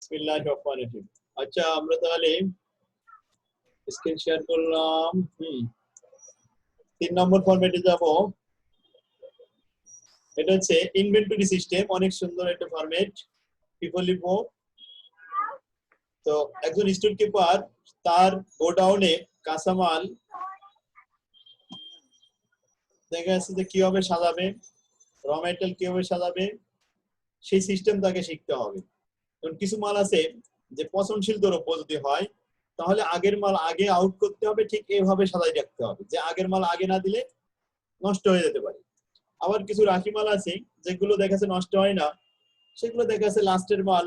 বিসমিল্লাহির রহমানির রহিম। আচ্ছা আমরা তাহলে স্ক্রিন শেয়ার করলাম। 3 নম্বর ফরম্যাটে যাব। এটা হচ্ছে ইনভেন্টরি সিস্টেম, অনেক সুন্দর একটা ফরম্যাট। People lipo. তো একজন স্টোর কিপার তার গোডাউনে কাঁচামাল দেখা যাচ্ছে যে কিভাবে সাজাবে, র মেটেরিয়াল কিভাবে সাজাবে, সেই সিস্টেম তাকে শিখতে হবে। কারণ কিছু মাল আছে যে পচনশীল দ্রব্য যদি হয় তাহলে আগের মাল আগে আউট করতে হবে, ঠিক এইভাবে সাজাই রাখতে হবে যে আগের মাল আগে না দিলে নষ্ট হয়ে যেতে পারে। আবার কিছু রাখি মাল আছে যেগুলো দেখা যাচ্ছে নষ্ট হয় না, সেগুলো দেখা যাচ্ছে লাস্টের মাল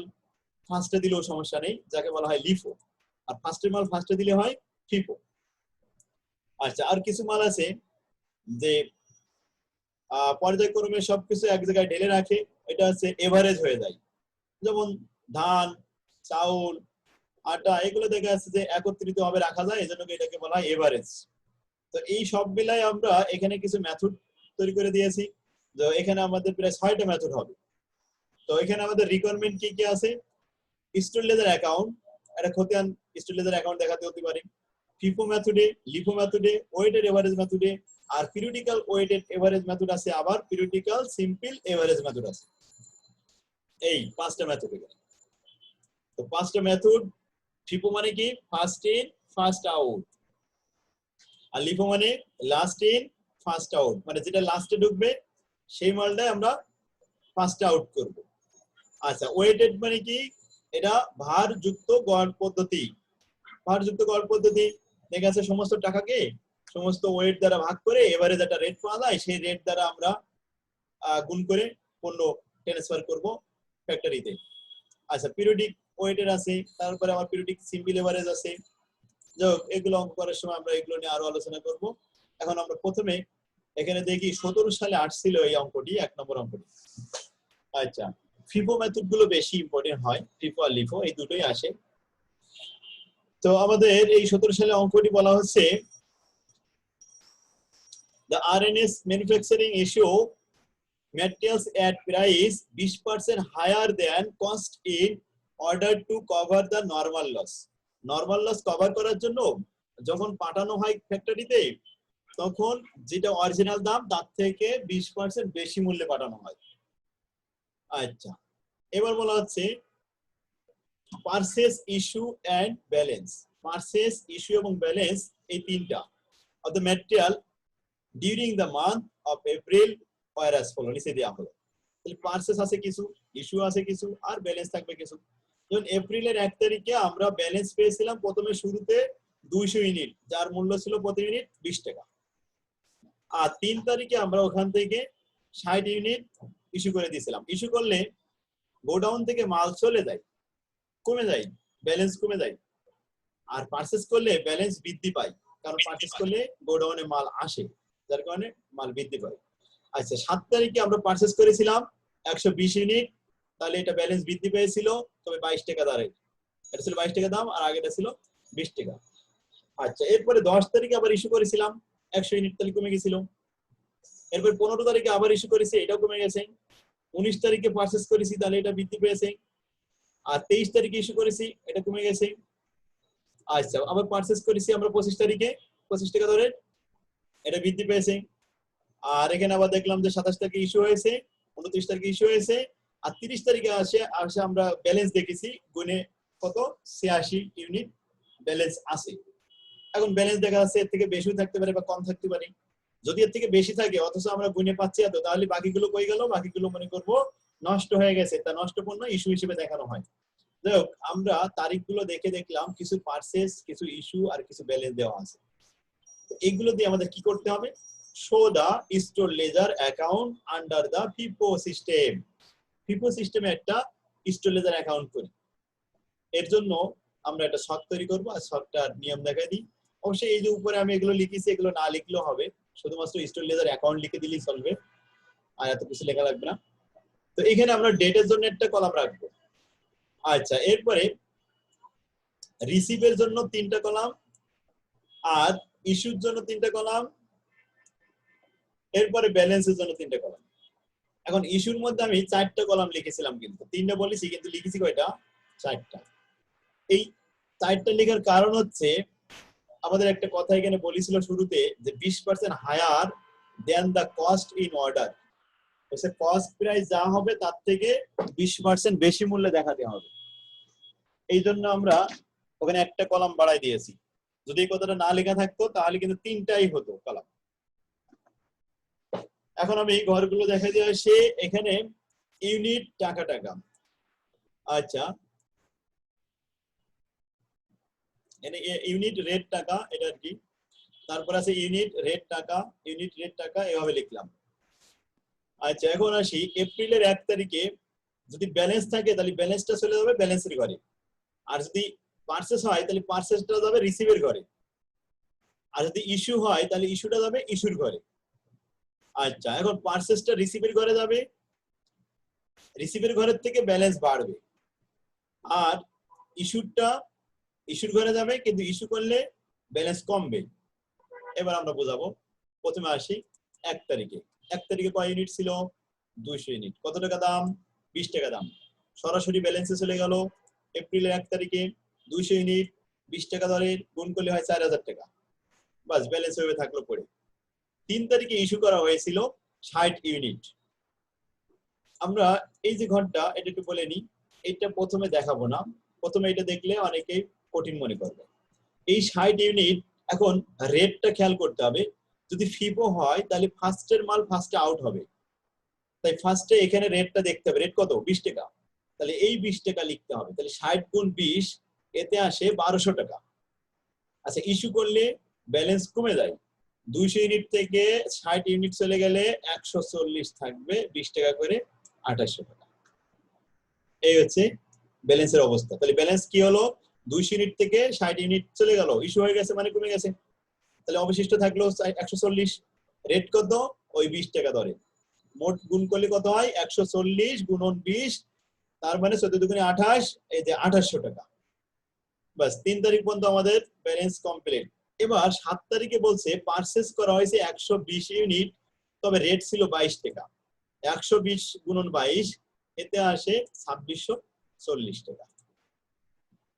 ফার্স্টে দিলেও সমস্যা নেই, যাকে বলা হয় লিফো। আর ফার্স্টের মাল ফার্স্টে দিলে হয় ফিফো। আচ্ছা, আর কিছু মাল আছে যে পর্যায়ক্রমে সবকিছু এক জায়গায় ঢেলে রাখে, এটা হচ্ছে এভারেজ হয়ে যায়। যেমন ধান, চাউল, আটা, এগুলো দেখা যাচ্ছে যে একত্রিত ভাবে রাখা যায়, এজন্য এটাকে বলা হয় এভারেজ। তো এই সব মিলাই আমরা এখানে কিছু মেথড তৈরি করে দিয়েছি। তো এখানে আমাদের প্রায় 6টা মেথড হবে। তো এখানে আমাদের রিকোয়ারমেন্ট কি কি আছে? স্টোর লেজার অ্যাকাউন্ট, এটা খতিয়ান স্টোর লেজার অ্যাকাউন্ট দেখাতে হতে পারে। ফিফো মেথডে, লিফো মেথডে, ওয়েটেড এভারেজ মেথডে, আর পিরিয়ডিক্যাল ওয়েটেড এভারেজ মেথড আছে, আবার পিরিয়ডিক্যাল সিম্পল এভারেজ মেথড আছে। এই 5টা মেথড এখানে। তো 5টা মেথড। ফিফো মানে কি? First in first out. আর লিফো মানে লাস্ট ইন ফার্স্ট আউট, মানে যেটা লাস্টে ঢুকবে সেই মালটাই আমরা ফার্স্ট আউট করব। আচ্ছা, ওয়েটেড মানে কি? এটা ভারযুক্ত গড় পদ্ধতি। ভারযুক্ত গড় পদ্ধতি দেখা যাচ্ছে সমস্ত টাকাকে সমস্ত ওয়েট দ্বারা ভাগ করে এভারেজ একটা রেট পাওয়া যায়, সেই রেট দ্বারা আমরা গুণ করে পণ্য ট্রান্সফার করব ফ্যাক্টরিতে। আচ্ছা, পিরিয়ডিক ওয়েটেড আছে, তারপরে আমার পিরিয়ডিক সিম্পল এভারেজ আছে। যাই হোক, এগুলো অঙ্ক করার সময় আমরা এগুলো নিয়ে আরো আলোচনা করব। এখন আমরা প্রথমে এখানে দেখি 17 সালে আসছিল এই অঙ্কটি, 1 নম্বর অঙ্কটি। আচ্ছা, ফিফো মেথড গুলো বেশি ইম্পর্টেন্ট হয়, ফিফো আর লিফো এই দুটোই আসে। তো আমাদের এই 17 সালে অঙ্কটি বলা হচ্ছে the RNS manufacturing issue materials at price 20% higher than cost in order to cover the normal loss. Normal loss cover করার জন্য যখন পাঠানো হয় ফ্যাক্টরিতে তখন যেটা অরিজিনাল দাম তার থেকে 20% বেশি মূল্যে পাঠানো হয়। আচ্ছা, এবার বলা হচ্ছে purchase issue and balance. Purchase issue এবং ব্যালেন্স এই তিনটা of the material during the month of April were as follow, নিচে দেওয়া হলো। তাহলে পারচেজ আছে কিছু, ইস্যু আছে কিছু, আর ব্যালেন্স থাকবে কিছু। যেমন এপ্রিলের 1 তারিখে আমরা ব্যালেন্স পেয়েছিলাম প্রথমে শুরুতে 200 ইউনিট, যার মূল্য ছিল প্রতি ইউনিট 20 টাকা। আর 3 তারিখে আমরা ওখান থেকে 60 ইউনিট ইস্যু করে দিয়েছিলাম। ইস্যু করলে গোডাউন থেকে মাল চলে যায়, কমে যায়, ব্যালেন্স কমে যায়। আর পারচেজ করলে ব্যালেন্স বৃদ্ধি পায়, কারণ পারচেজ করলে গোডাউনে মাল আসে, যার কারণে মাল বৃদ্ধি পায়। আচ্ছা, 7 তারিখে আমরা পারচেজ করেছিলাম 120 ইউনিট, তাহলে এটা ব্যালেন্স বৃদ্ধি পেয়েছিল, তবে 22 টাকা দাঁড়ায়। এটা ছিল 22 টাকা দাম, আর আগেটা ছিল 20 টাকা। আচ্ছা, এরপরে 10 তারিখে আবার ইস্যু করেছিলাম 100 ইউনিট, তাহলে কমে গেছিল। এরপর 15 তারিখে আবার ইস্যু করেছি, এটাও কমে গেছে। 19 তারিখে পারচেজ করেছি, তাহলে এটা বৃদ্ধি পেয়েছে। আর 23 তারিখে ইস্যু করেছি, এটা কমে গেছে। আচ্ছা, আবার পারচেজ করেছি আমরা 25 তারিখে 25 টাকা ধরে, এটা বৃদ্ধি পেয়েছে। আর এখানে আবার দেখলাম যে 27 তারিখে ইস্যু হয়েছে, 29 তারিখে ইস্যু হয়েছে, আর 30 তারিখে আসে আমরা ব্যালেন্স দেখেছি, গুণে কত 86 ইউনিট ব্যালেন্স আছে। এখন ব্যালেন্স দেখা যাচ্ছে এর থেকে বেশিও থাকতে পারে বা কম থাকতে পারে। যদি এর থেকে বেশি থাকে অথচ আমরা গুণে পাচ্ছি এত, তাহলে বাকিগুলো কই গেল? বাকিগুলো মনে করব নষ্ট হয়ে গেছে, তা নষ্ট পণ্য ইস্যু হিসেবে দেখানো হয়। যাই হোক, আমরা তারিখগুলো দেখে দেখলাম কিছু পারচেজ, কিছু ইস্যু, আর কিছু ব্যালেন্স দেওয়া আছে। তো এইগুলো দিয়ে আমাদের কি করতে হবে? Show the store ledger account under the FIFO system. FIFO সিস্টেমে একটা স্টোর লেজার অ্যাকাউন্ট করি। এর জন্য আমরা একটা শর্ট তৈরি করব, আর শর্টটার নিয়ম দেখাই দিই। অবশ্যই এই যে উপরে আমি এগুলো লিখেছি, এগুলো না লিখলেও হবে, শুধুমাত্র স্টোর লেজার অ্যাকাউন্ট লিখে দিলেই চলবে, আর এত কিছু লেখা লাগবে না। তো এখানে আমরা ডেটের জন্য একটা কলাম রাখবো। আচ্ছা, এরপরে রিসিভের জন্য 3টা কলাম, আর ইস্যুর জন্য 3টা কলাম, এরপরে ব্যালেন্সের জন্য 3টা কলাম। এখন ইস্যুর মধ্যে আমি 4টা কলাম লিখেছিলাম, কিন্তু 3টা বলেছি, কিন্তু লিখেছি কয়টা? 4টা। এই 4টা লেখার কারণ হচ্ছে আমাদের একটা কথা এখানে বলেছিল শুরুতে যে 20% higher than the cost in order. Cost price যা হবে তার থেকে 20% বেশি মূল্যে দেখাতে হবে। এই জন্য আমরা ওখানে একটা কলাম বাড়াই দিয়েছি। যদি এই কথাটা না লেখা থাকতো তাহলে কিন্তু 3টাই হতো কলাম। এখন আমি এই ঘরগুলো দেখা দিয়ে সে এখানে ইউনিট টাকা টাকা। আচ্ছা, ইউনিট রেট টাকা, এটা কি? তারপর আছে ইউনিট রেট টাকা, ইউনিট রেট টাকা, এভাবে লিখলাম। আচ্ছা, এখন আসি এপ্রিলের 1 তারিখে যদি ব্যালেন্স থাকে তাহলে ব্যালেন্সটা চলে যাবে ব্যালেন্সের ঘরে, আর যদি পারচেজ হয় তাহলে পারচেজটা যাবে রিসিভের ঘরে, আর যদি ইস্যু হয় তাহলে ইস্যুটা যাবে ইস্যুর ঘরে। আচ্ছা, এখন পারচেজটা রিসিভের ঘরে যাবে, রিসিভের ঘরের থেকে ব্যালেন্স বাড়বে, আর ইস্যুটা ইস্যুর ঘরে যাবে, কিন্তু ইস্যু করলে ব্যালেন্স কমবে। এবার আমরা বোঝাবো। প্রথমে আসি 1 তারিখে। 1 তারিখে কয় ইউনিট ছিল? 200 ইউনিট। কত টাকা দাম? 20 টাকা দাম। সরাসরি ব্যালেন্সে চলে গেল। এপ্রিলের 1 তারিখে 200 ইউনিট 20 টাকা দরে গুণ করলে হয় 4000 টাকা। বাস, ব্যালেন্স হয়ে থাকলো পড়ে। 3 তারিখে ইস্যু করা হয়েছিল 60 ইউনিট। আমরা এই যে ঘন্টা, এটা একটু বলে নিই। এটা প্রথমে দেখাবো না, প্রথমে এটা দেখলে অনেকেই কঠিন মনে করবে। এই 60 ইউনিট, এখন রেটটা খেয়াল করতে হবে। যদি ফিপো হয় তাহলে ফার্স্টের মাল ফার্স্টে আউট হবে, তাই ফার্স্টে এখানে রেটটা দেখতে হবে। রেট কত? 20 টাকা। তাহলে এই 20 টাকা লিখতে হবে। তাহলে 60 গুণ 20, এতে আসে 1200 টাকা। আচ্ছা, ইস্যু করলে ব্যালেন্স কমে যায়। 200 ইউনিট থেকে 60 ইউনিট চলে গেলে 140 থাকবে, 20 টাকা করে 2800 টাকা। এই হচ্ছে ব্যালেন্সের অবস্থা। তাহলে ব্যালেন্স কি হলো? 200 ইউনিট থেকে 60 ইউনিট চলে গেল, ইস্যু হয়ে গেছে মানে কমে গেছে। তাহলে অবশিষ্ট থাকলো 140। রেট কত? ওই 20 টাকা দরে। মোট গুণ করলে কত হয়? 140 গুণন 20, তার মানে 14 দুগুণে 28, এই যে 2800 টাকা। বাস, 3 তারিখ পর্যন্ত আমাদের ব্যালেন্স কমপ্লিট। এবার 7 তারিখে বলছে পারচেজ করা হয়েছে 120 ইউনিট, তবে রেট ছিল 22 টাকা। 120 গুণন 22, এতে আসে 2640 টাকা।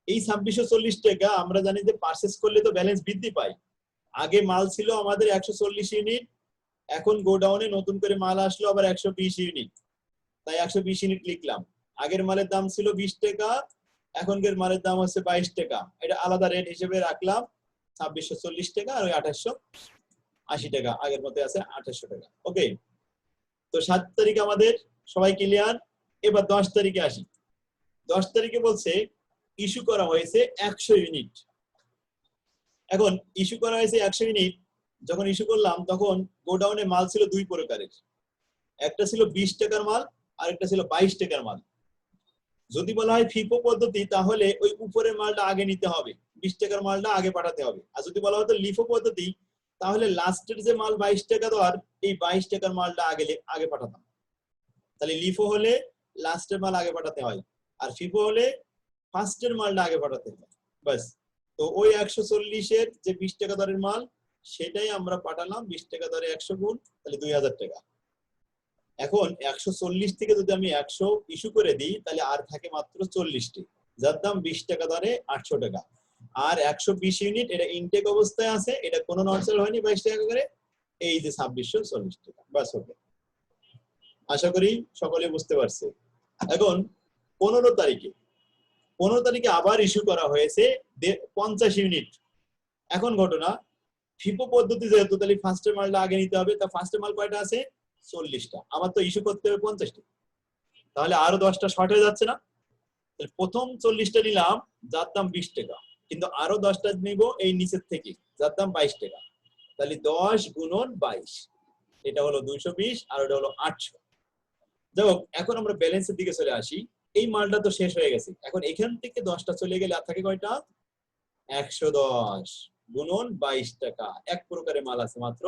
এই 2640 টাকা আমরা জানি যে পারচেজ করলে তো ব্যালেন্স বৃদ্ধি পায়। আগে মাল ছিল আমাদের 140 ইউনিট, এখন গোডাউনে নতুন করে মাল আসলো আবার 120 ইউনিট, তাই 120 ইউনিট লিখলাম। আগের মালের দাম ছিল 20 টাকা, এখনকার মালের দাম হচ্ছে 22 টাকা। এটা আলাদা রেট হিসেবে রাখলাম 2640 টাকা, আর ওই 2880 টাকা আগের মধ্যে আছে 2800 টাকা। ওকে, তো 7 তারিখ আমাদের সবাই ক্লিয়ার। এবার 10 তারিখে আসি। 10 তারিখে বলছে ইস্যু করা হয়েছে 100 ইউনিট। এখন ইস্যু করা হয়েছে 100 ইউনিট, যখন ইস্যু করলাম তখন গোডাউনে মাল ছিল দুই প্রকারের। একটা ছিল 20 টাকার মাল, আর একটা ছিল 22 টাকার মাল। যদি বলা হয় ফিফো পদ্ধতি, তাহলে ওই উপরের মালটা আগে নিতে হবে, 20 টাকার মালটা আগে পাঠাতে হবে। আর যদি বলা হতো লিফো পদ্ধতি, তাহলে লাস্টের যে মাল 22 টাকা দর, এই 22 টাকার মালটা আগে পাঠাতাম। তাহলে লিফো হলে লাস্টের মাল আগে পাঠাতে হয়, আর ফিফো হলে ফার্স্টের মালটা আগে পাঠাতে হয়। বাস, তো ওই 140-এর যে 20 টাকা দরের মাল, সেটাই আমরা পাঠালাম 20 টাকা দরে 100 গুণ, তাহলে 2000 টাকা। এখন 140 থেকে যদি আমি 100 ইস্যু করে দিই, তাহলে আর থাকে মাত্র 40টি, যার দাম 20 টাকা দরে 800 টাকা। আর 120 ইউনিট এটা ইনটেক অবস্থায় আছে, এটা কোনো নড়চড় হয়নি, 22 টাকা করে, এই যে 2640 টাকা। বাস, ওকে, আশা করি সকলে বুঝতে পারছে। এখন 15 তারিখে আবার ইস্যু করা হয়েছে 50 ইউনিট। এখন ঘটনা, ফিপো পদ্ধতি যেহেতু, তাহলে ফার্স্টের মালটা আগে নিতে হবে। তা ফার্স্টের মাল কয়টা আছে? 40টা। আমার তো ইস্যু করতে হবে 50টা, তাহলে আরো 10টা শর্ট হয়ে যাচ্ছে না? প্রথম 40টা নিলাম, যার দাম 20 টাকা, কিন্তু আরো 10টা নিব এই নিচের থেকে, যার দাম 22 টাকা। তাহলে 10 গুণন 22, এটা হলো 220, আর এটা হলো 800। যাই হোক, এখন আমরা ব্যালেন্সের দিকে চলে আসি। এই মালটা তো শেষ হয়ে গেছে, এখন এখান থেকে 10টা চলে গেলে আর থাকে কয়টা? 110 গুণন 22 টাকা। এক প্রকারের মাল আছে মাত্র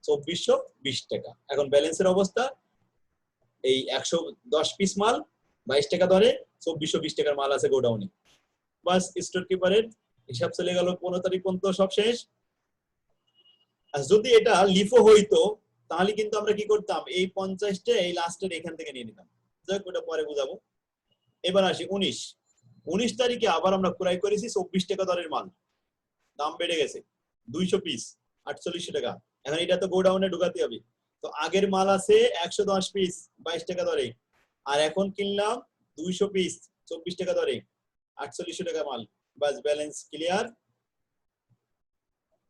2420 টাকা। এখন ব্যালেন্সের অবস্থা, এই 110 পিস মাল 22 টাকা ধরে 2420 টাকার মাল আছে গোডাউনে। বাস, স্টোর কিপারের হিসাব চলে গেল 15 তারিখ পর্যন্ত, সব শেষ। আর যদি এটা লিফো হইতো, তাহলে কিন্তু আমরা কি করতাম? এই 50টা এই লাস্টের এখান থেকে নিয়ে নিতাম। যাক, ওটা পরে বুঝাবো। এবার আসি 19। 19 তারিখে আবার আমরা ক্রয় করেছি 24 টাকা দরের মাল, দাম বেড়ে গেছে 200 পিস 4800 টাকা। এখন এটা তো গোডাউনে ঢুকাতে হবে, তো আগের মাল আছে 110 পিস 22 টাকা দরে, আর এখন কিনলাম 200 পিস 24 টাকা দরে 4800 টাকা মাল। বাস ব্যালেন্স ক্লিয়ার।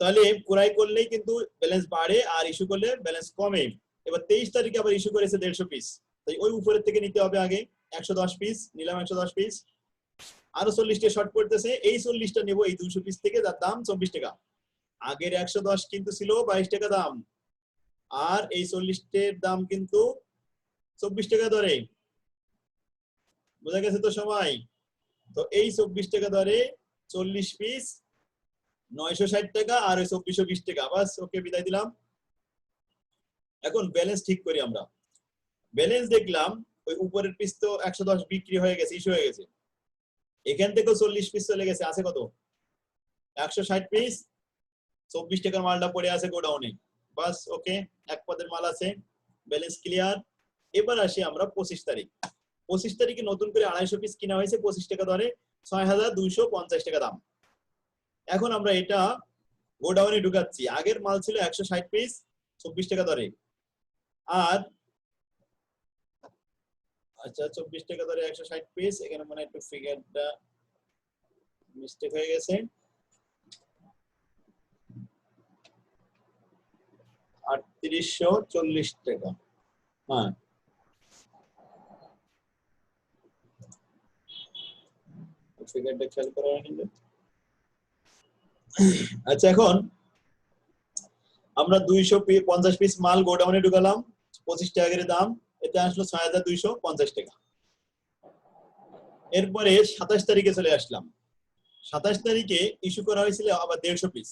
তাহলে ক্রয় করলেই কিন্তু ব্যালেন্স বাড়ে আর ইস্যু করলে ব্যালেন্স কমে। এবার 23 তারিখে আবার ইস্যু করেছে 150 পিস, তাই ওই উপরের থেকে নিতে হবে আগে 110 পিস নিলাম, 110 পিস আরো 40টা শর্ট পড়তেছে, এই 40টা নেব এই 200 পিস থেকে, যার দাম 24 টাকা। আগের 110 কিন্তু ছিল 22 টাকা দাম, আর এই 40টার দাম কিন্তু 24 টাকা দরে। বোঝা গেছে তো সবাই? তো এই 24 টাকা দরে 40 পিস 960 টাকা আর ওই 2420 টাকা। বাস ওকে, বিদায় দিলাম। এখন ব্যালেন্স ঠিক করি আমরা। ব্যালেন্স দেখলাম ওই উপরের পিস তো 110 বিক্রি হয়ে গেছে, ইস্যু হয়ে গেছে। এখান থেকেও 40 পিস চলে গেছে, আছে কত 160 পিস, 24 টাকার মালটা পড়ে আছে গোডাউনে। বাস ওকে, এক পদের মাল আছে, ব্যালেন্স ক্লিয়ার। এবার আসি আমরা 25 তারিখ। 25 তারিখে নতুন করে 250 পিস কিনা হয়েছে 25 টাকা দরে, 6250 টাকা দাম। এখন আমরা এটা গোডাউনে ঢুকাচ্ছি। আগের মাল ছিল 160 পিস 24 টাকা দরে, আর আচ্ছা 24 টাকা দরে 160 পিস, এখানে মনে একটু ফিগারটা মিস্টেক হয়ে গেছে, 3840 টাকা। হ্যাঁ, ফিগারটা খেয়াল করা হয়নি। আচ্ছা, এখন আমরা 250 পিস মাল গোডাউনে ঢুকালাম, 25 টাকা করে দাম, এতে আসলো 6250 টাকা। এরপরে 27 তারিখে চলে আসলাম। 27 তারিখে ইস্যু করা হয়েছিল আবার 150 পিস।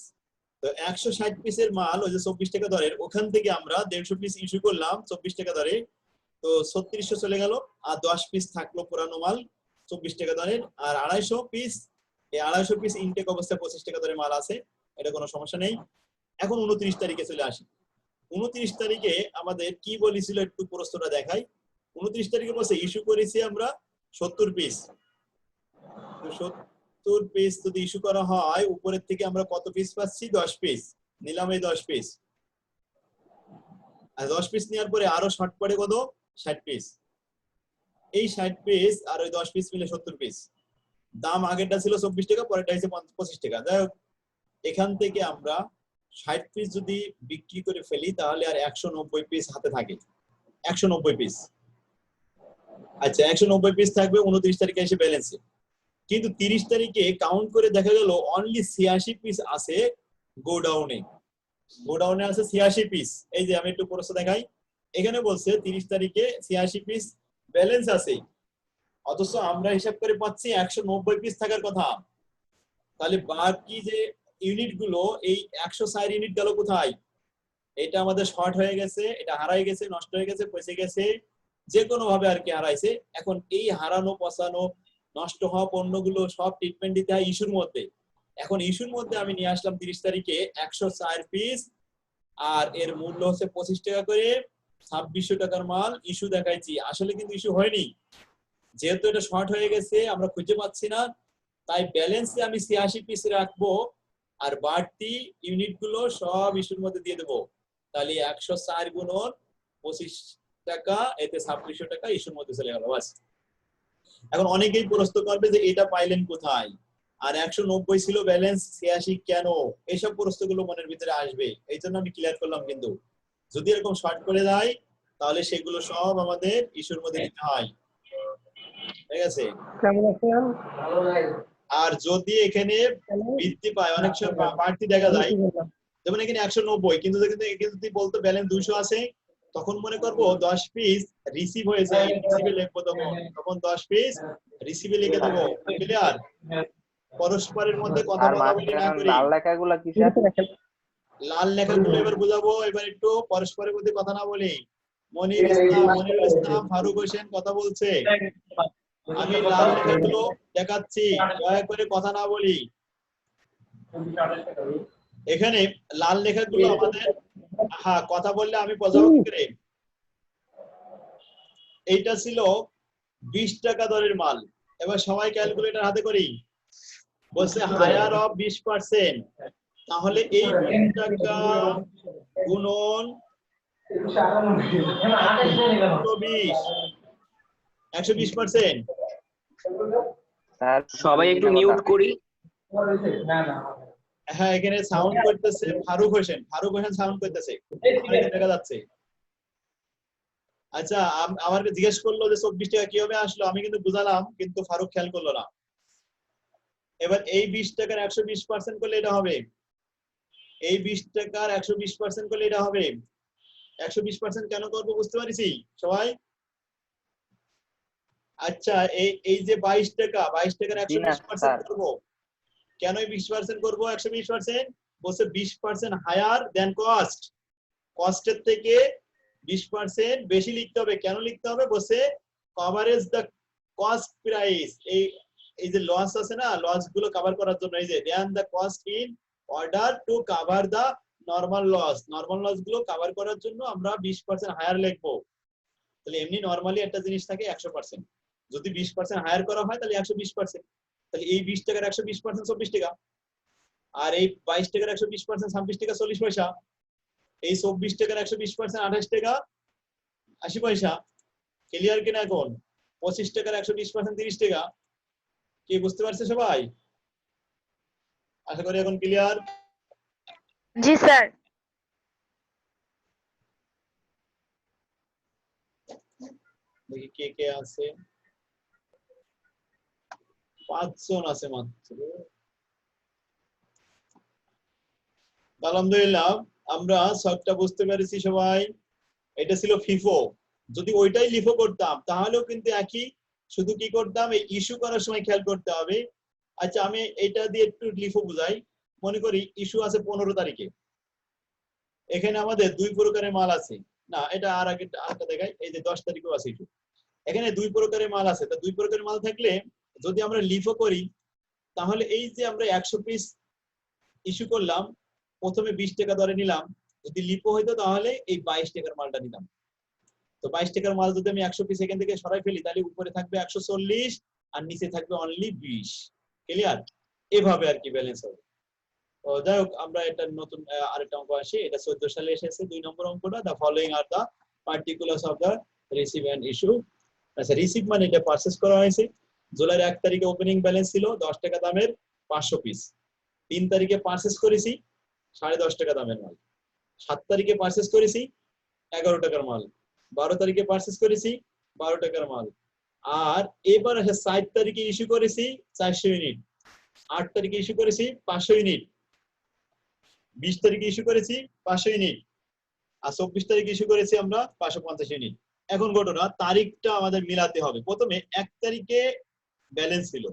তো 160 পিসের মাল ওই যে 24 টাকা দরের, ওখান থেকে আমরা 150 পিস ইস্যু করলাম 24 টাকা দরে, তো 3600 চলে গেল, আর 10 পিস থাকলো পুরানো মাল 24 টাকা দরের, আর 250 পিস, এই 250 পিস ইনটেক অবস্থায় 25 টাকা দরে মাল আছে, এটা কোনো সমস্যা নেই। এখন 29 তারিখে চলে আসি। 29 তারিখে আমাদের কি বলেছিল একটু প্রশ্নটা দেখাই। 29 তারিখে বলছে ইস্যু করেছি আমরা 70 পিস। তো 70 পিস যদি ইস্যু করা হয়, উপরের থেকে আমরা কত পিস পাচ্ছি? 10 পিস নিলাম, এই 10 পিস, আর 10 পিস নেওয়ার পরে আরো শর্ট পড়ে কত? 60 পিস। এই 60 পিস আর ওই 10 পিস মিলে 70 পিস। দাম আগেরটা ছিল 24 টাকা, পরেরটা হয়েছে 25 টাকা। যাই হোক, এখান থেকে আমরা 60 পিস যদি বিক্রি করে ফেলি তাহলে আর 190 পিস হাতে থাকে, 190 পিস। আচ্ছা, 190 পিস থাকবে 29 তারিখে এসে ব্যালেন্সে। কিন্তু 30 তারিখে কাউন্ট করে দেখা গেল অনলি 86 পিস আছে গোডাউনে। গোডাউনে আছে 86 পিস। এই যে আমি একটু প্রশ্ন দেখাই, এখানে বলছে 30 তারিখে 86 পিস ব্যালেন্স আছে, অথচ আমরা হিসাব করে পাচ্ছি 190 পিস থাকার কথা। তাহলে বাকি যে ইউনিট গুলো, এই 160 ইউনিট গেল কোথায়? এটা আমাদের শর্ট হয়ে গেছে, এটা হারাই গেছে, নষ্ট হয়ে গেছে, পচে গেছে, যে কোনো ভাবে আর কি হারাইছে। এখন এই হারানো, পচানো, নষ্ট হওয়া পণ্যগুলো সব ট্রিটমেন্ট দিতে হয় ইস্যুর মধ্যে। এখন ইস্যুর মধ্যে আমি নিয়ে আসলাম 30 তারিখে 104 পিস, আর এর মূল্য হচ্ছে 25 টাকা করে, 2600 টাকার মাল ইস্যু দেখাইছি। আসলে কিন্তু ইস্যু হয়নি, যেহেতু এটা শর্ট হয়ে গেছে, আমরা খুঁজে পাচ্ছি না, তাই ব্যালেন্সে আমি 86 পিস রাখবো, আর বাড়তি ইউনিট গুলো সব ইস্যুর মধ্যে দিয়ে দেবো। তাহলে 104 গুণন 25 টাকা, এতে 2600 টাকা ইস্যুর মধ্যে চলে গেল। বাস। এখন অনেকেই প্রশ্ন করবে যে এটা পাইলেন কোথায়, আর 190 ছিল ব্যালেন্স, 86 কেন? এইসব প্রশ্নগুলো মনের ভিতরে আসবে, এই জন্য আমি ক্লিয়ার করলাম। কিন্তু যদি এরকম শর্ট করে দেয় তাহলে সেগুলো সব আমাদের ইস্যুর মধ্যে দিতে হয়, ঠিক আছে? আর যদি এখানে বৃদ্ধি পায়, অনেক সময় বাড়তি দেখা যায়, যেমন এখানে 190, কিন্তু যদি বলতো ব্যালেন্স 200 আছে, তখন মনে করবো 10 পিস রিসিভ হয়েছে, রিসিভে লিখবো, তখন 10 পিস রিসিভে লিখে দেবো। ক্লিয়ার? পরস্পরের মধ্যে কথা বলা বলি না করি। লাল লেখাগুলো কিসের? লাল লেখাগুলো এবার বুঝাবো, এবার একটু পরস্পরের মধ্যে কথা না বলি। মনিরুল ইসলাম ফারুক হোসেন কথা বলছে, আমি লাল লেখাগুলো দেখাচ্ছি, দয়া করে কথা না বলি। এখানে লাল লেখাগুলো আমাদের, হ্যাঁ কথা বললে আমি বোঝাবো কি করে? এইটা ছিল 20 টাকা দরের মাল, এবার সবাই ক্যালকুলেটর হাতে করি। বলছে হায়ার অফ 20%, তাহলে এই 20 টাকা গুণন 120%। স্যার সবাই একটু মিউট করি। হ্যাঁ, এখানে সাউন্ড করতেছে ফারুক হোসেন সাউন্ড করতেছে, দেখা যাচ্ছে। আচ্ছা, আমাকে জিজ্ঞেস করলো যে 24 টাকা কিভাবে আসলো, আমি কিন্তু বুঝালাম, কিন্তু ফারুক খেয়াল করলো না। এবার এই 20 টাকার 120% করলে এটা হবে, এই 20 টাকার 120% করলে এটা হবে। 120% কেন করবো বুঝতে পারছি সবাই? আচ্ছা, এই যে 22 টাকা, 22 টাকার 120% করবো, কেন 20% করবো? 120% বলছে 20% হায়ার দেন কস্ট, কস্টের থেকে 20% বেশি লিখতে হবে। কেন লিখতে হবে? বলছে কভারেজ দ্য কস্ট প্রাইস, এই যে লস আছে না, লস গুলো কভার করার জন্য, এই যে then the cost in order to cover the normal loss, normal loss গুলো কভার করার জন্য আমরা 20% হায়ার লিখবো। তাহলে এমনি নরমালি একটা জিনিস থাকে 100%, যদি 20% হায়ার করা হয় তাহলে 120%। তাহলে এই 20 টাকার 120% 24 টাকা, আর এই 22 টাকার 120% 26 টাকা 40 পয়সা, এই 24 টাকার 120% 28 টাকা 80 পয়সা। ক্লিয়ার কিনা? এখন 25 টাকার 120% 30 টাকা। কি বুঝতে পারছে সবাই? আশা করি এখন ক্লিয়ার। জি স্যার। দেখি কে কে আছে, 5 জন আছে মাত্র। আলহামদুলিল্লাহ, আমরা সবটা বুঝতে পেরেছি সবাই। এটা ছিল ফিফো। যদি ওইটাই লিফো করতাম তাহলেও কিন্তু একই, শুধু কি করতাম, এই ইস্যু করার সময় খেয়াল করতে হবে। আচ্ছা, আমি এটা দিয়ে একটু লিফো বুঝাই। মনে করি ইস্যু আছে 15 তারিখে, এখানে আমাদের 2 প্রকারের মাল আছে। না, এটা আর আগে আরেকটা দেখাই, এই যে 10 তারিখেও আছে ইস্যু। এখানে 2 প্রকারের মাল আছে, তা 2 প্রকারের মাল থাকলে যদি আমরা লিফো করি, তাহলে এই যে আমরা 100 পিস ইস্যু করলাম, প্রথমে 20 টাকা ধরে নিলাম, যদি লিপো হইতো তাহলে এই 22 টাকার মালটা নিলাম। তো 22 টাকার মাল যদি আমি 100 পিস এখান থেকে সরাই ফেলি, তাহলে উপরে থাকবে 140 আর নিচে থাকবে অনলি 20। ক্লিয়ার? এভাবে আর কি ব্যালেন্স হবে। তো যাই হোক, আমরা এটা নতুন আরেকটা অঙ্ক আসি। এটা 14 সালে এসেছে 2 নম্বর অঙ্কটা। The following are the particulars of the receive and issue. আচ্ছা, রিসিভ মানে এটা পারচেজ করা হয়েছে। জুলাইয়ের 1 তারিখে ওপেনিং ব্যালেন্স ছিল 10 টাকা দামের 500 পিস। 3 তারিখে পারচেজ করেছি 10.5 টাকা দামের মাল। 7 তারিখে পারচেজ করেছি 11 টাকার মাল। 12 তারিখে পারচেজ করেছি 12 টাকার মাল। আর এবার 7 তারিখে ইস্যু করেছি 400 ইউনিট। 8 তারিখে ইস্যু করেছি 500 ইউনিট। 20 তারিখে ইস্যু করেছি 500 ইউনিট। আর 24 তারিখে ইস্যু করেছি আমরা 550 ইউনিট। এখন ঘটনা, তারিখটা আমাদের মিলাতে হবে। প্রথমে 1 তারিখে ব্যালেন্স ছিল,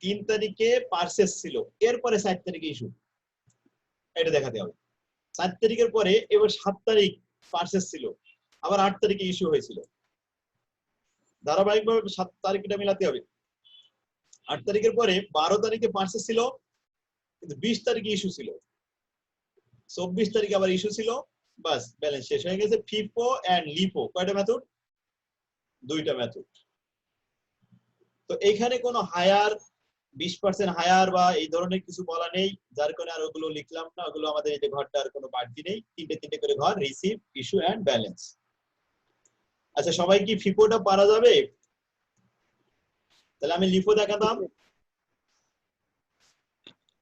3 তারিখে পারচেজ ছিল, এরপরে 7 তারিখে ইস্যু, এটা দেখাতে হবে। 7 তারিখের পরে এবার 7 তারিখ পারচেজ ছিল, আবার 8 তারিখে ইস্যু হয়েছিল। ধারাবাহিকভাবে 7 তারিখটা মিলাতে হবে। 8 তারিখের পরে 12 তারিখে পারচেজ ছিল, কিন্তু 20 তারিখে ইস্যু ছিল, 24 তারিখে আবার ইস্যু ছিল। বাস, ব্যালেন্স শেষ হয়ে গেছে। ফিফো এন্ড লিফো কয়টা মেথড? 2টা মেথড। তো এখানে কোনো হায়ার 20% হায়ার বা এই ধরনের কিছু বলা নেই, যার কারণে আর ওগুলো লিখলাম না। ওগুলো আমাদের এই যে ঘরটার কোনো বাড়তি নেই, 3টে করে ঘর, রিসিভ, ইস্যু এন্ড ব্যালেন্স। আচ্ছা, সবাই কি ফিফোটা পারা যাবে? তাহলে আমি লিফো দেখাতাম।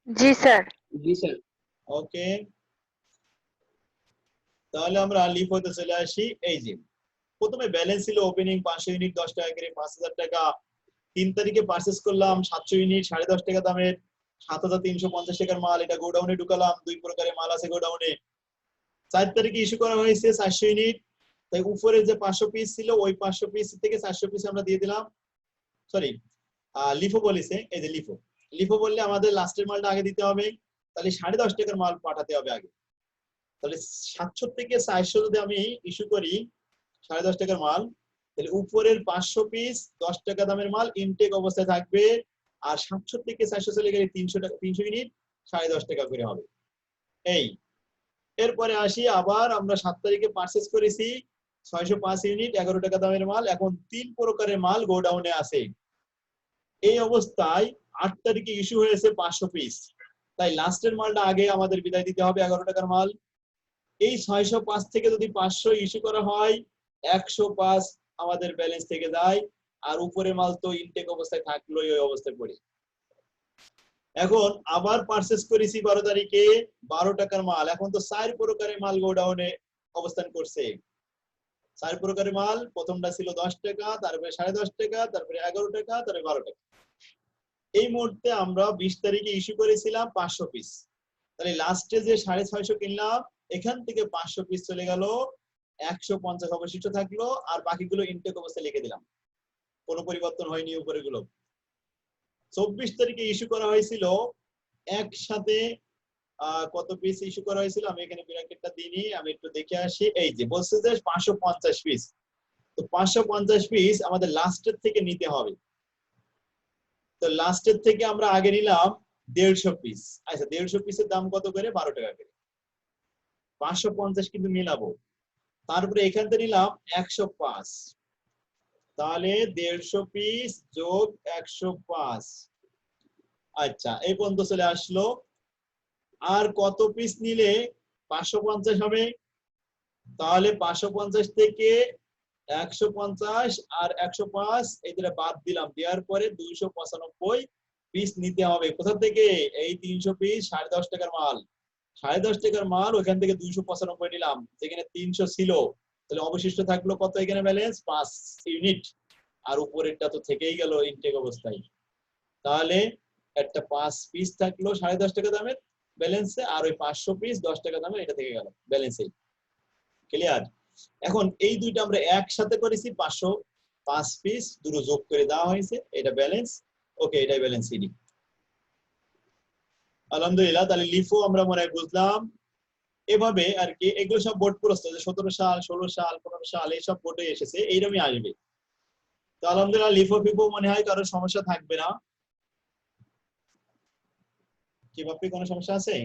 জি স্যার। জি স্যার। ওকে, তাহলে আমরা লিফোতে চলে আসি। এই যে প্রথমে ব্যালেন্স ছিল ওপেনিং 500 ইউনিট 10 টাকা করে, 5000 টাকা। 3 তারিখে পারচেজ করলাম 700 ইউনিট 10.5 টাকা দামের, 7350 টাকার মাল। এটা গোডাউনে ঢুকালাম, 2 প্রকারের মাল আছে গোডাউনে। 4 তারিখে ইস্যু করা হয়েছে 400 ইউনিট। তাই উপরে যে 500 পিস ছিল, ওই 500 পিস থেকে 400 পিস আমরা দিয়ে দিলাম। সরি, লিফো বলেছে, এই যে লিফো। লিফো বললে আমাদের লাস্টের মালটা আগে দিতে হবে, তাহলে 10.5 টাকার মাল পাঠাতে হবে আগে। তাহলে 700 থেকে 400 যদি আমি ইস্যু করি 10.5 টাকার মাল, তাহলে উপরের 500 পিস 10 টাকা দামের মাল ইনটেক অবস্থায় থাকবে। আর 700 থেকে 400 চলে গেলে 300 টাকা, 300 ইউনিট 10.5 টাকা করে হবে। এই এরপরে আসি, আবার আমরা 7 তারিখে পারচেজ করেছি 605 ইউনিট 11 টাকা দামের মাল। এখন 3 প্রকারের মাল গোডাউনে আছে। এই অবস্থায় 8 তারিখে ইস্যু হয়েছে 500 পিস, তাই লাস্টের মালটা আগে আমাদের বিদায় দিতে হবে 11 টাকার মাল। এই 605 থেকে যদি 500 ইস্যু করা হয় 105 আমাদের ব্যালেন্স থেকে যায়, আর উপরের মাল তো ইনটেক অবস্থায় থাকলো ওই অবস্থায় পড়ে। এখন আবার পারচেজ করেছি 12 তারিখে 12 টাকার মাল, এখন তো 4 প্রকারের মাল গোডাউনে অবস্থান করছে। 4 প্রকারের মাল, প্রথমটা ছিল 10 টাকা, তারপরে 10.5 টাকা, তারপরে 11 টাকা, তারপরে 12 টাকা। এই মুহূর্তে আমরা 20 তারিখে ইস্যু করেছিলাম 500 পিস, তাহলে লাস্টে যে 650 কিনলাম এখান থেকে 500 পিস চলে গেল, 150 অবশিষ্ট থাকলো, আর বাকিগুলো ইনটেক অবস্থায় লিখে দিলাম, কোনো পরিবর্তন হয়নি উপরেগুলো। 24 তারিখে ইস্যু করা হয়েছিল একসাথে কত পিস ইস্যু করা হয়েছিল, আমি এখানে ব্র্যাকেটটা দিইনি, আমি একটু দেখে আসি। এই যে বলছে যে 550 পিস, তো 550 পিস আমাদের লাস্টের থেকে নিতে হবে। তো লাস্টের থেকে আমরা আগে নিলাম 150 পিস। আচ্ছা 150 পিসের দাম কত করে? 12 টাকা করে। 550 কিন্তু মিলাবো, তারপরে এখান থেকে নিলাম 105, তাহলে 150 পিস যোগ 105, আচ্ছা এই পর্যন্ত চলে আসলো। আর কত পিস নিলে 550 হবে? তাহলে 550 থেকে 150 আর 105 এই দুটো বাদ দিলাম, দেওয়ার পরে 295 পিস নিতে হবে। কোথা থেকে? এই 300 পিস 10.5 টাকার মাল, 10.5 টাকার মাল ওখান থেকে 295 নিলাম, যেখানে 300 ছিল, তাহলে অবশিষ্ট থাকলো কত এখানে ব্যালেন্স? 5 ইউনিট, আর উপরেরটা তো থেকেই গেল ইনটেক অবস্থায়। তাহলে একটা 5 পিস থাকলো 10.5 টাকা দামের ব্যালেন্সে, আর ওই 500 পিস 10 টাকা দামের এটা থেকে গেল ব্যালেন্সে। ক্লিয়ার? এখন এই দুইটা আমরা একসাথে করেছি, 505 পিস দুটো যোগ করে দেওয়া হয়েছে, এটা ব্যালেন্স। ওকে, এটাই ব্যালেন্স সিডি। আলহামদুলিল্লাহ, তাহলে লিফো আমরা মনে হয় বুঝলাম। এভাবে আর কি এগুলো সব বোর্ড প্রশ্ন, যে 17 সাল 16 সাল 15 সাল এইসব বোর্ডে এসেছে, এইরকমই আসবে। তো আলহামদুলিল্লাহ লিফো ফিফো মনে হয় কারোর সমস্যা থাকবে না। কি বাপি কোনো সমস্যা আছে?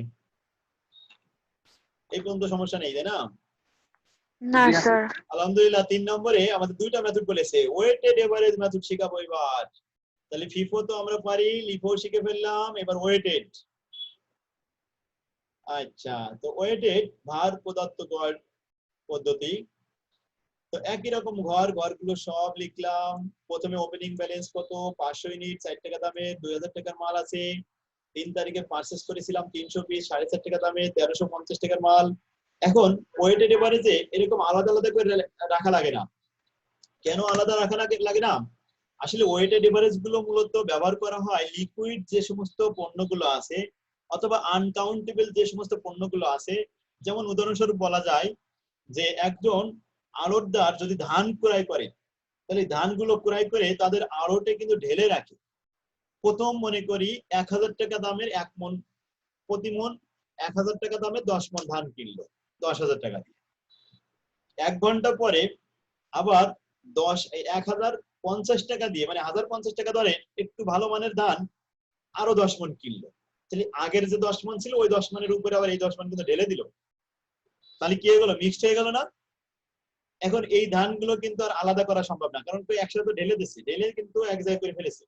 এই পর্যন্ত সমস্যা নেই, তাই না? না স্যার। আলহামদুলিল্লাহ 3 নম্বরে আমাদের দুইটা মেথড বলেছে, ওয়েটেড এভারেজ মেথড শেখাবো এবার। তাহলে ফিফো তো আমরা পারি, লিফো শিখে ফেললাম, এবার ওয়েটেড। আচ্ছা, তো ওয়েটেড ভার পদার্থ গড় পদ্ধতি। তো একই রকম ঘরগুলো সব লিখলাম। প্রথমে ওপেনিং ব্যালেন্স কত? 500 ইউনিট, 60 টাকা দামে 2000 টাকার মাল আছে। 3 তারিখে পারচেজ করেছিলাম 300 পিস 4.5 টাকা দামে 1350 টাকার মাল। এখন ওয়েটেড এভারেজে এরকম আলাদা আলাদা করে রাখা লাগে না। কেন আলাদা রাখা লাগে না? আসলে ওয়েটেড এভারেজ গুলো মূলত ব্যবহার করা হয় লিকুইড যে সমস্ত পণ্যগুলো আছে, অথবা আনকাউন্টেবল যে সমস্ত পণ্যগুলো আছে। যেমন উদাহরণস্বরূপ বলা যায় যে একজন আড়তদার যদি ধান ক্রয় করে, তাহলে ধানগুলো ক্রয় করে তাদের আড়তে কিন্তু ঢেলে রাখে। প্রথম মনে করি 1000 টাকা দামের 1 মণ, প্রতি মণ 1000 টাকা দামের 10 মণ ধান কিনলো 10,000 টাকা দিয়ে। 1 ঘন্টা পরে আবার 1050 টাকা দিয়ে, মানে 1050 টাকা ধরে একটু ভালো মানের ধান আরো 10 মণ কিনলো। তাহলে আগের যে 10 মণ ছিল ওই 10 মণের উপরে আবার এই 10 মণ কিন্তু ঢেলে দিল, তাহলে কি হয়ে গেল? মিক্সড হয়ে গেল না? এখন এই ধানগুলো কিন্তু আর আলাদা করা সম্ভব না, কারণ তো একসাথে ঢেলে দিচ্ছে, ঢেলে কিন্তু এক জায়গায় করে ফেলেছে।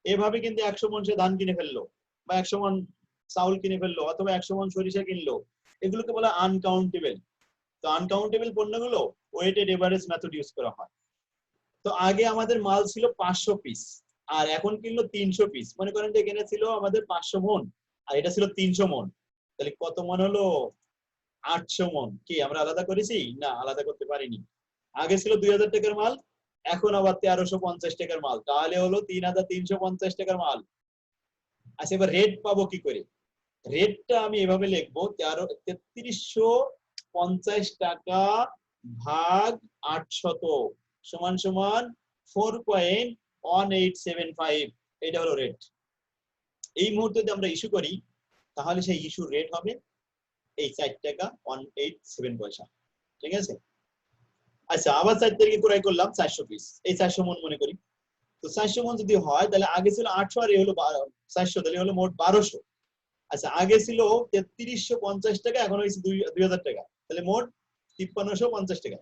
এভাবে কিন্তু 100 মণ সে ধান কিনে ফেললো, বা 100 মণ চাউল কিনে ফেললো, অথবা 100 মণ সরিষা কিনলো, এগুলোকে বলা আনকাউন্টেবল। তো আনকাউন্টেবল পণ্যগুলো ওয়েটেড এভারেজ মেথড ইউজ করা হয়। তো আগে আমাদের মাল ছিল 500 পিস, আর এখন কিনলো 300 পিস। মনে করেন যে এখানে ছিল আমাদের 500 মণ, আর এটা ছিল 300 মণ, তাহলে কত মণ হলো? 800 মণ। কি আমরা আলাদা করেছি? না, আলাদা করতে পারিনি। আগে ছিল 2000 টাকার মাল, এখন আবার 1350 টাকার মাল, তাহলে হলো 3350 টাকার মাল। আচ্ছা, এবার রেট পাবো কি করে? রেটটা আমি এভাবে লিখবো, 3350 টাকা ভাগ 800 সমান সমান 4.1875। এটা হলো রেট। এই মুহূর্তে যদি আমরা ইস্যু করি, তাহলে সেই ইস্যুর রেট হবে এই 4 টাকা 187 পয়সা। ঠিক আছে? আচ্ছা, আবার 4 তারিখে ক্রয় করলাম 400 পিস, এই 400 মণ মনে করি। তো 400 মণ যদি হয়, তাহলে আগে ছিল 800 আর এই হলো 400, তাহলে হলো মোট 1200। আচ্ছা, আগে ছিল 3350 টাকা, এখন হয়েছে 2000 টাকা, তাহলে মোট 5350 টাকা।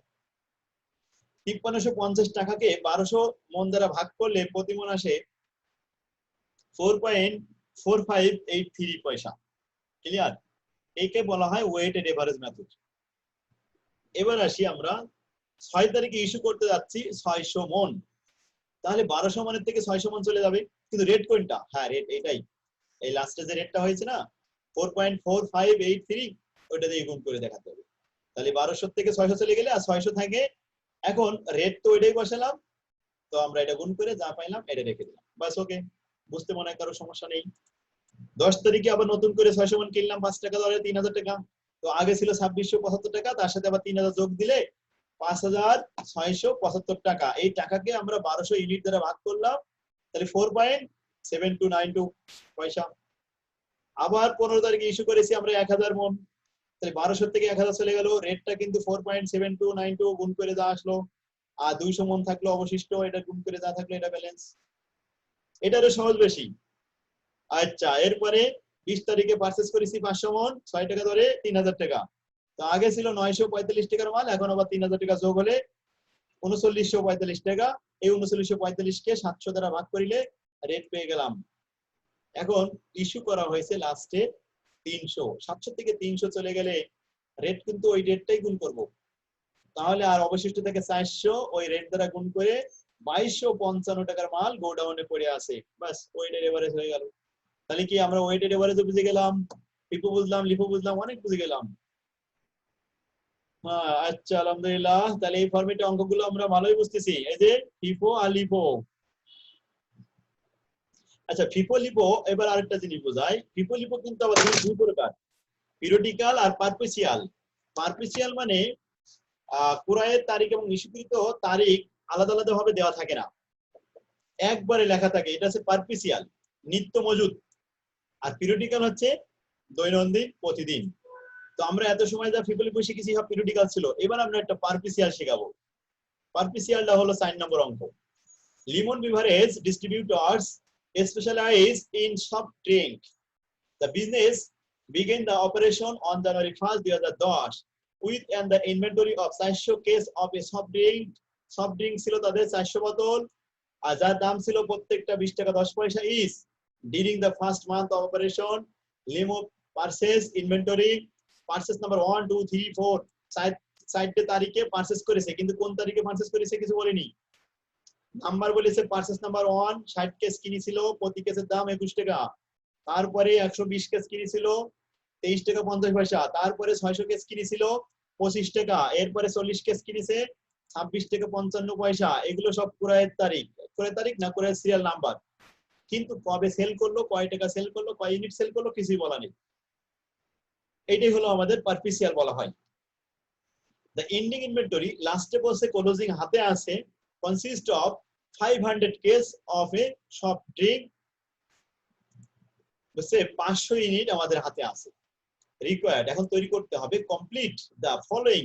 5350 টাকাকে 1200 মণ দ্বারা ভাগ করলে প্রতি মণ আসে 4.4583 পয়সা। ক্লিয়ার? একে বলা হয় ওয়েটেড এভারেজ মেথড। এবার আসি আমরা 6 তারিখে ইস্যু করতে যাচ্ছি 600 মন, তাহলে 1200 মনের থেকে 600 মন চলে যাবে, কিন্তু রেট কোনটা? হ্যাঁ, রেট এটাই, এই লাস্টে যে রেটটা হয়েছে না 4.4583, ওইটা দিয়ে গুণ করে দেখাতে হবে। তাহলে 1200 থেকে 600 চলে গেলে আর 600 থাকে। এখন রেট তো ওইটাই বসালাম, তো আমরা এটা গুণ করে যা পাইলাম এটা রেখে দিলাম, বাস। ওকে, বুঝতে মনে হয় কারো সমস্যা নেই। 10 তারিখে আবার নতুন করে 600 মন কিনলাম 5 টাকা দরে 3000 টাকা, তো আগে ছিল 2675 টাকা, তার সাথে আবার 3000 যোগ দিলে 5675 টাকা। এই টাকাকে আমরা 1200 ইউনিট দ্বারা ভাগ করলাম, তাহলে 4.7292 পয়সা। আবার 15 তারিখে ইস্যু করেছি আমরা 1000 মন, তাহলে 1200 থেকে 1000 চলে গেল, রেটটা কিন্তু 4.7292 গুণ করে যা আসলো, আর 200 মন থাকলো অবশিষ্ট, এটা গুণ করে যা থাকলো এটা ব্যালেন্স। এটারও সহজ বেশি। আচ্ছা, এরপরে 20 তারিখে পারচেজ করেছি 500 মন 6 টাকা ধরে 3000 টাকা, তো আগে ছিল 945 টাকার মাল, এখন আবার 3000 টাকা যোগ হলে 3945 টাকা। এই 3945 কে 700 দ্বারা ভাগ করিলে রেট পেয়ে গেলাম। এখন ইস্যু করা হয়েছে লাস্টে 300, 700 থেকে 300 চলে গেলে রেট কিন্তু ওই রেটটাই গুণ করব, তাহলে আর অবশিষ্ট থেকে 400 ওই রেট দ্বারা গুণ করে 2255 টাকার মাল গোডাউনে পড়ে আছে, বাস ওয়েটেড এভারেজ হয়ে গেল। তাহলে কি আমরা ওয়েটেড এভারেজ বুঝে গেলাম, ফিফো বুঝলাম, লিফো বুঝলাম, অনেক বুঝে গেলাম। হ্যাঁ, আচ্ছা আলহামদুলিল্লাহ, তাহলে এই ফরম্যাটে অঙ্কগুলো আমরা ভালোই বুঝতেছি, এই যে ফিফো আর লিফো। আচ্ছা, ফিফো লিফো, এবার আরেকটা জিনিস বোঝাই, ফিফো লিফো কিন্তু আবার দুই প্রকার, পিরিয়ডিক্যাল আর পারপেসিয়াল। পারপেসিয়াল মানে ক্রয়ের তারিখ এবং ইস্যুকৃত তারিখ আলাদা আলাদা ভাবে দেওয়া থাকে না, একবারে লেখা থাকে, এটা হচ্ছে পারপেসিয়াল, নিত্য মজুদ। আর পিরিয়ডিক্যাল হচ্ছে দৈনন্দিন, প্রতিদিন। তো আমরা এত সময় যা ফিফো লিফো শিখেছি সব পিরিয়ডিক্যাল ছিল, এবার আমরা একটা পারপেসিয়াল শেখাবো। পারপেসিয়ালটা হলো 4 নম্বর অঙ্ক। Limon beverage distributors specialize in soft drink. The business began the operation on January 1st, 2010 with the inventory of 400 case of a soft drink ছিল তাদের 400 বোতল, আর যার দাম ছিল প্রত্যেকটা 20 টাকা 10 পয়সা each. During the first month of operation, Limo purchase inventory, purchase number 1 2 3 4 সাইডে তারিখে পারচেজ করেছে, কিন্তু কোন তারিখে পারচেজ করেছে কিছু বলেনি। নাম্বার বলেছে পারচেজ নাম্বার 1 60 কেস কিনেছিল, প্রতি কেসের দাম 21 টাকা। তারপরে 120 কেস কিনেছিল 23 টাকা 50 পয়সা। তারপরে 600 কেস কিনেছিল 25 টাকা। এরপরে 40 কেস কিনেছে 26 টাকা 55 পয়সা। এগুলো সব ক্রয়ের তারিখ, ক্রয়ের তারিখ না ক্রয়ের সিরিয়াল নাম্বার, কিন্তু কবে সেল করলো, কয় টাকা সেল করলো, কয় ইউনিট সেল করলো কিছুই বলা নেই। এটাই হলো আমাদের পারপেসিয়াল বলা হয়। The ending inventory লাস্টে বলছে ক্লোজিং হাতে আছে consist of 500 case of a soft drink, বুঝছে 500 ইউনিট আমাদের হাতে আছে। রিকোয়ার্ড এখন তৈরি করতে হবে কমপ্লিট দা ফলোইং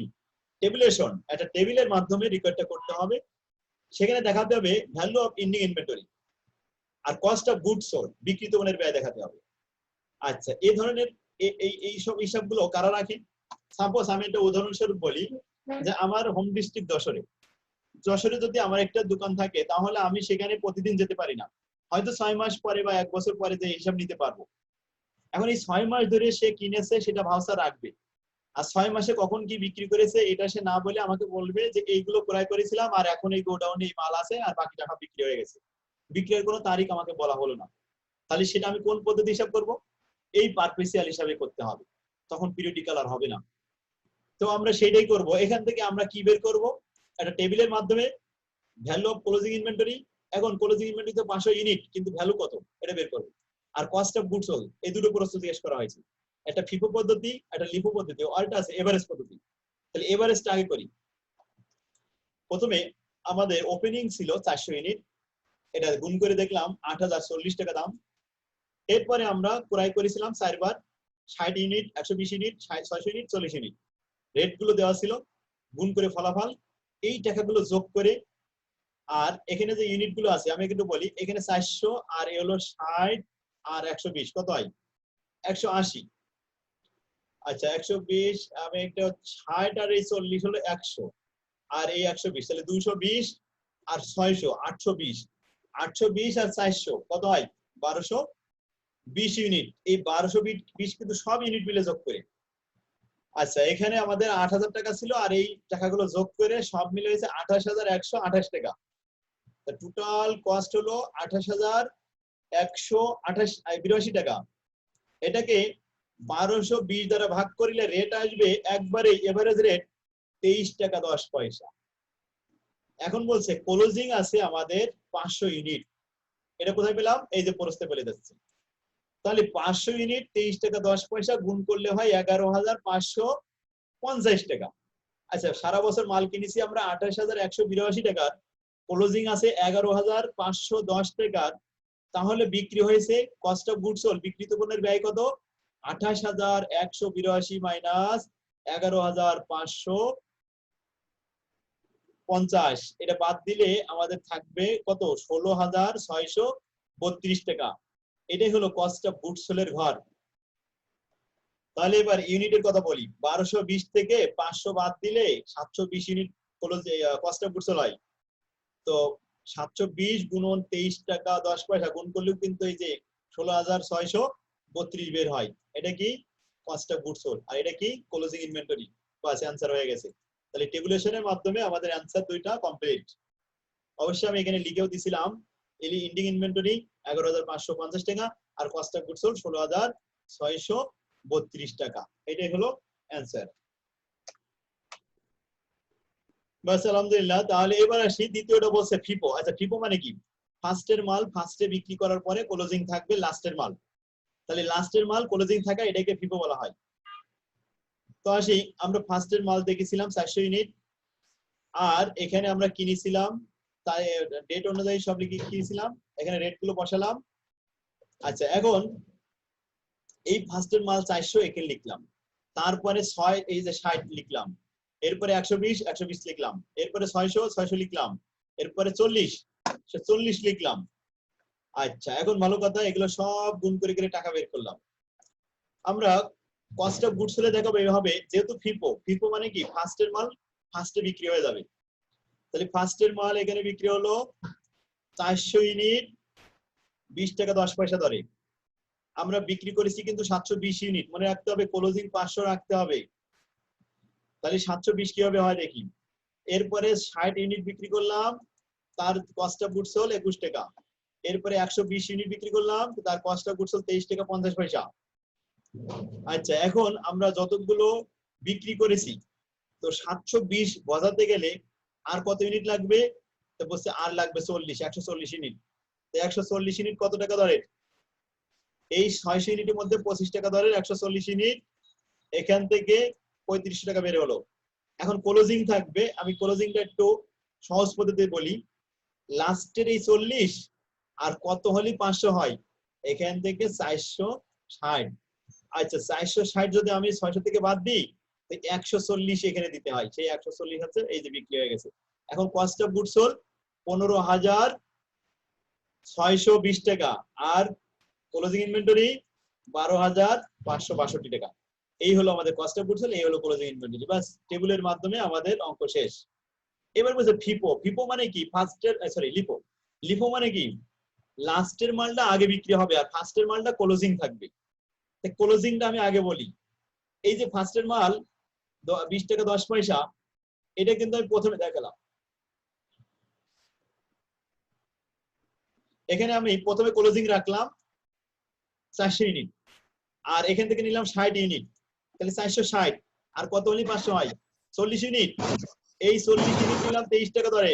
টেবুলেশন, একটা টেবিলের মাধ্যমে রিকোয়ার্ডটা করতে হবে। সেখানে দেখাতে হবে ভ্যালু অফ এন্ডিং ইনভেন্টরি আর কস্ট অফ গুডস সোল্ড, বিক্রিত পণ্যের ব্যয় দেখাতে হবে। আচ্ছা, এই ধরনের এই সব হিসাবগুলো কারা রাখে? সাপোজ আমি একটা উদাহরণস্বরূপ বলি যে আমার হোম ডিস্ট্রিক্ট যশোরে যদি আমার একটা দোকান থাকে, তাহলে আমি সেখানে প্রতিদিন যেতে পারি না, হয়তো 6 মাস পরে বা 1 বছর পরে যে হিসাব নিতে পারবো। এখন এই 6 মাস ধরে সে কিনেছে সেটা ভাউচার রাখবে, আর 6 মাসে কখন কি বিক্রি করেছে এটা সে না বলে আমাকে বলবে যে এইগুলো ক্রয় করেছিলাম আর এখন এই গোডাউনে এই মাল আছে আর বাকি টাকা বিক্রি হয়ে গেছে, বিক্রির কোনো তারিখ আমাকে বলা হলো না। তাহলে সেটা আমি কোন পদ্ধতি হিসাব করব? এই পারপেসিয়াল হিসাবে করতে হবে, তখন পিরিয়ডিক্যাল আর হবে না। তো আমরা সেটাই করব। এখান থেকে আমরা কি বের করব? একটা টেবিলের মাধ্যমে ভ্যালু অফ ক্লোজিং ইনভেন্টরি। এখন ক্লোজিং ইনভেন্টরি তো 500 ইউনিট, কিন্তু ভ্যালু কত এটা বের করব। আর কস্ট অফ গুডস সোল্ড, এই দুটো প্রশ্ন জিজ্ঞেস করা হয়েছে, একটা ফিফো পদ্ধতি, একটা লিফো পদ্ধতি, আরেকটা আছে এভারেজ পদ্ধতি। তাহলে এভারেজটা আগে করি। প্রথমে আমাদের ওপেনিং ছিল 400 ইউনিট, এটা গুণ করে দেখলাম 8040 টাকা দাম। এরপরে আমরা ক্রয় করেছিলাম 4 বার 60 unit, 120 unit, 600 unit, 40 unit. Rate গুলো দেওয়া ছিল, গুণ করে ফলাফল, এই টাকাগুলো যোগ করে, আর এখানে যে ইউনিট গুলো আছে আমি একটু বলি, এখানে 400 আর এ হলো 60 আর 120 কত হয়? 180। আচ্ছা 120, আমি একটা 60 আর এই 40 হলো 100 আর এই 120, তাহলে 220 আর 600 820, 820 আর 400 কত হয়? 1220 ইউনিট। এই 1220 কিন্তু সব ইউনিট মিলে যোগ করে। আচ্ছা, এখানে আমাদের 8000 টাকা ছিল, আর এই টাকাগুলো যোগ করে সব মিলে হয়েছে 28128 টাকা। টোটাল কস্ট হলো 28182 টাকা। এটাকে 1220 দ্বারা ভাগ করলে রেট আসবে একবারে এভারেজ রেট 23 টাকা 10 পয়সা। এখন বলছে ক্লোজিং আছে আমাদের 500 ইউনিট। এটা কোথায় পেলাম? এই যে প্রশ্নে বলে দিচ্ছে। তাহলে 500 ইউনিট 23 টাকা 10 পয়সা গুণ করলে হয় 11550 টাকা। আচ্ছা, সারা বছর মাল কিনেছি আমরা 28182 টাকার, ক্লোজিং আছে 11510 টাকার, তাহলে বিক্রি হয়েছে কস্ট অফ গুডস সোল্ড, বিক্রিত পণ্যের ব্যয় কত? 28182 মাইনাস 11550। এটা বাদ দিলে আমাদের থাকবে কত? 16632 টাকা। এটাই হলো কস্ট অফ গুডস সোল্ড এর ঘর। তাহলে এবার ইউনিটের কথা বলি। 1220 থেকে 500 বাদ দিলে 720 unit cost of goods sold হয়। তো 720 গুণন 23 টাকা 10 পয়সা গুণ করলেও কিন্তু এই যে 16632 বের হয়। এটা কি? Cost of goods sold. আর এটা কি? Closing inventory. বাস, অ্যানসার হয়ে গেছে। তাহলে টেবুলেশনের মাধ্যমে আমাদের অ্যানসার দুইটা কমপ্লিট। অবশ্যই আমি এখানে লিখেও দিছিলাম, এন্ডিং ইনভেন্টরি 11550 টাকা আর কস্ট অফ গুডস সোল্ড 16632 টাকা। এটাই হলো অ্যানসার। বাস, আলহামদুলিল্লাহ। তাহলে এবার আসি দ্বিতীয়টা, বলছে ফিপো। আচ্ছা, ফিপো মানে কি? ফার্স্টের মাল ফার্স্টে বিক্রি করার পরে ক্লোজিং থাকবে লাস্টের মাল। তাহলে লাস্টের মাল ক্লোজিং থাকা, এটাকে ফিপো বলা হয়। তো আসি, আমরা ফার্স্টের মাল দেখেছিলাম 400 ইউনিট, আর এখানে আমরা কিনেছিলাম, তাই ডেট অনুযায়ী সব লিখে কিনেছিলাম, এখানে রেট গুলো বসালাম। আচ্ছা, এখন এই ফার্স্টের মাল 400 এখানে লিখলাম, তারপরে 6 এই যে 60 লিখলাম, এরপরে 120 লিখলাম, এরপরে 600 লিখলাম, এরপরে 40 লিখলাম। আচ্ছা, এখন ভালো কথা, এগুলো সব গুণ করে করে টাকা বের করলাম। আমরা কস্ট অফ গুডস সোল্ড দেখাবো এভাবে, যেহেতু ফিপো মানে কি? ফার্স্টের মাল ফার্স্টে বিক্রি হয়ে যাবে। তাহলে ফার্স্টের মাল এখানে বিক্রি হলো 400 ইউনিট 20 টাকা 10 পয়সা দরে। আমরা বিক্রি করেছি কিন্তু 720 ইউনিট। মনে রাখতে হবে ক্লোজিং 500 রাখতে হবে। তাহলে 720 কিভাবে হয় দেখি। এরপরে 60 ইউনিট বিক্রি করলাম, তার কস্ট অফ গুডস সোল্ড 21 টাকা। এরপরে 120 ইউনিট বিক্রি করলাম, তার কস্ট অফ গুডস সোল্ড 23 টাকা 50 পয়সা। আচ্ছা, এখন আমরা যতগুলো বিক্রি করেছি, তো 720 বোঝাতে গেলে আর কত ইউনিট লাগবে? তো বলছে আর লাগবে 140 ইউনিট। তো 140 ইউনিট কত টাকা দরে? এই 600 ইউনিটের মধ্যে 25 টাকা দরে 140 ইউনিট, এখান থেকে 35 টাকা বের হলো। এখন ক্লোজিং থাকবে, আমি ক্লোজিংটা একটু সহজ পদ্ধতিতে বলি। লাস্টের এই 40 আর কত হলে 500 হয়? এখান থেকে 460। আচ্ছা, 460 যদি আমি 600 থেকে বাদ দিই, 140 এখানে দিতে হয়। সেই 140 হচ্ছে এই যে বিক্রি হয়ে গেছে। এখন কস্ট অফ গুডস সোল্ড 15620 টাকা, আর ক্লোজিং ইনভেন্টরি 12562 টাকা। এই হলো আমাদের কস্ট অফ গুডস সোল্ড, এই হলো ক্লোজিং ইনভেন্টরি। বাস, টেবিলের মাধ্যমে আমাদের অঙ্ক শেষ। এবার বলছে ফিপো মানে কি? লিপো মানে কি? লাস্টের মালটা আগে বিক্রি হবে আর ফার্স্টের মালটা ক্লোজিং থাকবে। ক্লোজিংটা আমি আগে বলি। এই যে ফার্স্টের মাল 20 টাকা 10 পয়সা, এটা কিন্তু আমি প্রথমে দেখালাম। এখানে আমি প্রথমে ক্লোজিং রাখলাম 400 ইউনিট, আর এখান থেকে নিলাম 60 ইউনিট। তাহলে 460 আর কত হলে 500 হয়? 40 ইউনিট। এই 40 ইউনিট নিলাম 23 টাকা দরে।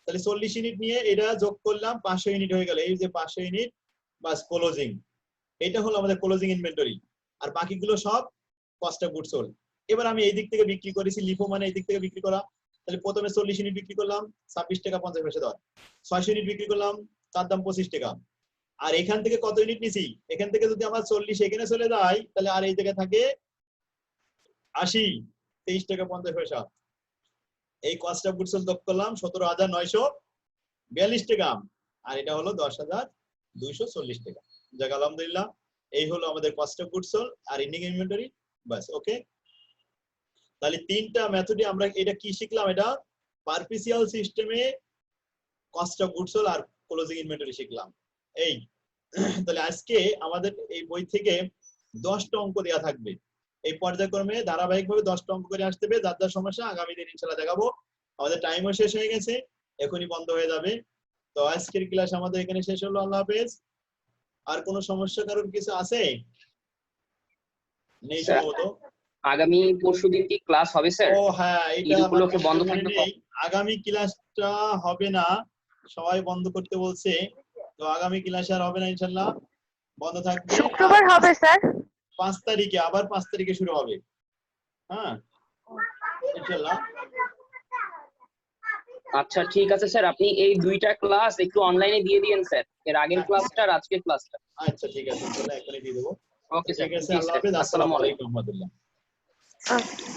তাহলে 40 ইউনিট নিয়ে এটা যোগ করলাম, 500 ইউনিট হয়ে গেল। এই যে 500 ইউনিট বাস ক্লোজিং। এটা হলো আমাদের ক্লোজিং ইনভেন্টরি, আর বাকিগুলো সব কস্ট অফ গুডস সোল্ড। এবার আমি এই দিক থেকে বিক্রি করেছি, লিফো মানে এই দিক থেকে বিক্রি করা। তাহলে প্রথমে 40 ইউনিট বিক্রি করলাম, 26 টাকা 50 পয়সা দর। 600 ইউনিট বিক্রি করলাম, তার দাম 25 টাকা। আর এখান থেকে কত ইউনিট নিছি? এখান থেকে যদি আমার 40 এখানে চলে যায়, তাহলে আর এই জায়গায় থাকে 80, 23 টাকা 50 পয়সা। এই কস্ট অফ গুডস সোল্ড যোগ করলাম 17942 টাকা, আর এটা হলো 10240 টাকা। যাক, আলহামদুলিল্লাহ, এই হলো আমাদের কস্ট অফ গুডস সোল্ড আর এন্ডিং ইনভেন্টরি। বাস, ওকে। তাহলে তিনটা মেথডে আমরা এটা কি শিখলাম? এটা পারপিসিয়াল সিস্টেমে কস্ট অফ গুডস সোল্ড আর ক্লোজিং ইনভেন্টরি শিখলাম। এই তাহলে আজকে আমাদের এই বই থেকে 10টা অঙ্ক দেওয়া থাকবে। এই পর্যায়ক্রমে ধারাবাহিকভাবে 10টা অঙ্ক করে আসতে হবে। যার যার সমস্যা আগামী দিন ইনশাআল্লাহ দেখাবো। আমাদের টাইমও শেষ হয়ে গেছে, এখনই বন্ধ হয়ে যাবে। তো আজকের ক্লাস আমাদের এখানে শেষ হলো। আল্লাহ হাফেজ। আর কোনো সমস্যা কারোর কিছু আছে? নেই স্যার, সম্ভবত। আগামী পরশুদিন কি ক্লাস হবে স্যার? ও হ্যাঁ, এটা ঈদ আমার উপলক্ষে বন্ধ মনে থাকবে তো? নেই। আগামী ক্লাসটা হবে না, সবাই বন্ধ করতে বলছে। তো আগামী ক্লাস আর হবে না ইনশাআল্লাহ, বন্ধ থাকবে। শুক্রবার হবে স্যার। 5 তারিখে, আবার 5 তারিখে শুরু হবে। হ্যাঁ ইনশাআল্লাহ। আচ্ছা ঠিক আছে স্যার, আপনি এই দুইটা ক্লাস একটু অনলাইনে দিয়ে দিয়েন স্যার, এর আগের ক্লাসটা আর আজকের ক্লাসটা। আচ্ছা ঠিক আছে, ইনশাআল্লাহ এখনই দিয়ে দেবো। ওকে স্যার, ঠিক আছে, জি আল্লাহ স্যার, হাফেজ। আসসালামু আসসালামু আলাইকুম। আলাইকুম ওয়া রাহমাতুল্লাহ। Okay.